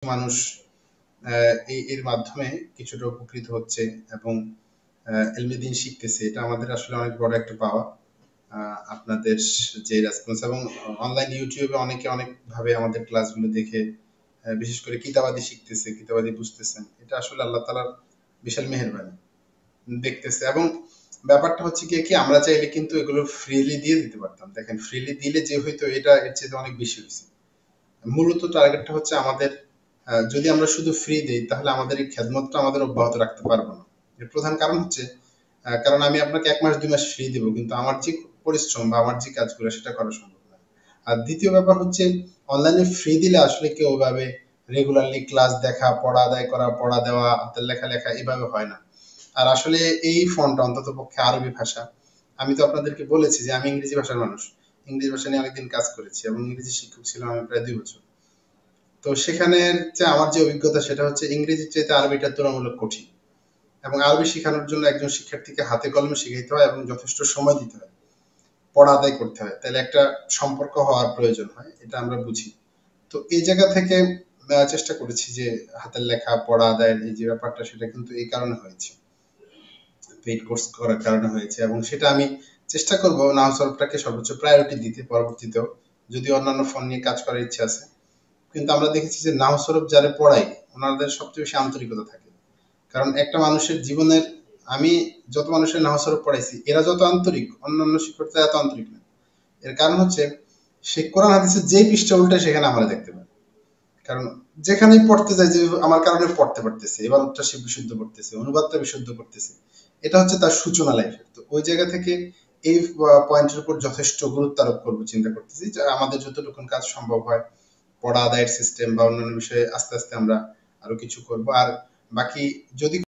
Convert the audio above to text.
মানুষ এর মাধ্যমে কিছুটা উপকৃত হচ্ছে এবং এলমে দিন শিখতেছে। এটা আমাদের আসলে অনেক বড় একটা পাওয়া। আপনাদের যে রেসপন্স এবং অনলাইন ইউটিউবে অনেকে অনেকভাবে আমাদের ক্লাসগুলো দেখে বিশেষ করে কিতাবাদি শিখতেছে, কিতাবাদি বুঝতেছেন। এটা আসলে আল্লাহ তাআলার বিশাল মেহেরবানি দেখতেছে। এবং ব্যাপারটা হচ্ছে কি আমরা চাইলে কিন্তু এগুলো ফ্রিলি দিয়ে দিতে পারতাম। দেখেন ফ্রিলি দিলে যে হইতো এটা এর চেয়ে অনেক বেশি হয়েছে। মূলত টার্গেটটা হচ্ছে আমাদের যদি আমরা শুধু ফ্রি দেই তাহলে আমাদের এই খেদমতটা আমাদের অব্যাহত রাখতে পারবো না। এর প্রধান কারণ হচ্ছে কারণ আমি আপনাকে 1 মাস 2 মাস ফ্রি দেব, কিন্তু আমার যে পরিশ্রম বা আমার যে কাজগুলো সেটা করা সম্ভব না। আর দ্বিতীয় ব্যাপার হচ্ছে অনলাইনে ফ্রি দিলে আসলে কেউ ওইভাবে রেগুলারলি ক্লাস দেখা, পড়া আদায় করা, পড়া দেওয়া, হাতের লেখা লেখা এভাবে হয় না। আর আসলে এই ফন্টটা অন্তত পক্ষে আরবি ভাষা, আমি তো আপনাদেরকে বলেছি যে আমি ইংরেজি ভাষার মানুষ, ইংরেজি ভাষা নিয়ে অনেকদিন কাজ করেছি এবং ইংরেজি শিক্ষক ছিলাম আমি প্রায় 2 বছর। তো সেখানে যে আমার যে অভিজ্ঞতা সেটা হচ্ছে ইংরেজির চাইতে আরবিটা তুলনামূলক কঠিন এবং আরবি শেখানোর জন্য একজন শিক্ষার্থীকে হাতে কলমে শিখাইতে হয় এবং যথেষ্ট সময় দিতে হয়, পড়া আদায় করতে হয়, তাহলে একটা সম্পর্ক হওয়ার প্রয়োজন হয়, এটা আমরা বুঝি। তো এই জায়গা থেকে চেষ্টা করেছি যে হাতের লেখা পড়া আদায়ের এই যে ব্যাপারটা সেটা কিন্তু এই কারণে হয়েছে, পেইড কোর্স করার কারণে হয়েছে এবং সেটা আমি চেষ্টা করব নাও সলভটাকে সর্বোচ্চ প্রায়োরিটি দিতে পরবর্তীতেও, যদি অন্যান্য ফোন নিয়ে কাজ করার ইচ্ছা আছে। কিন্তু আমরা দেখেছি যে নাও সরফ যারা পড়াই ওনাদের সবচেয়ে বেশি আন্তরিকতা থাকে। কারণ একটা মানুষের জীবনের, আমি যত মানুষের নাও সরফ পড়াইছি এরা যত আন্তরিক অন্যান্য শিক্ষকরা এত আন্তরিক না। এর কারণ হচ্ছে সে কোরআন হাদিসের যেই পৃষ্ঠা উল্টায় সেখানে আমরা দেখতে পাই। কারণ যেখানেই পড়তে যায় যে আমার কারণে পড়তে পারতেছে, এবার উচ্চার সে বিশুদ্ধ করতেছে, অনুবাদটা বিশুদ্ধ করতেছে, এটা হচ্ছে তার সূচনা লাইফের। তো ওই জায়গা থেকে এই পয়েন্টের উপর যথেষ্ট গুরুত্ব আরোপ করবো চিন্তা করতেছি যে আমাদের যতটুকু কাজ সম্ভব হয় পড়া আদায়ের সিস্টেম বা অন্যান্য বিষয়ে আস্তে আস্তে আমরা আরো কিছু করব। আর বাকি যদি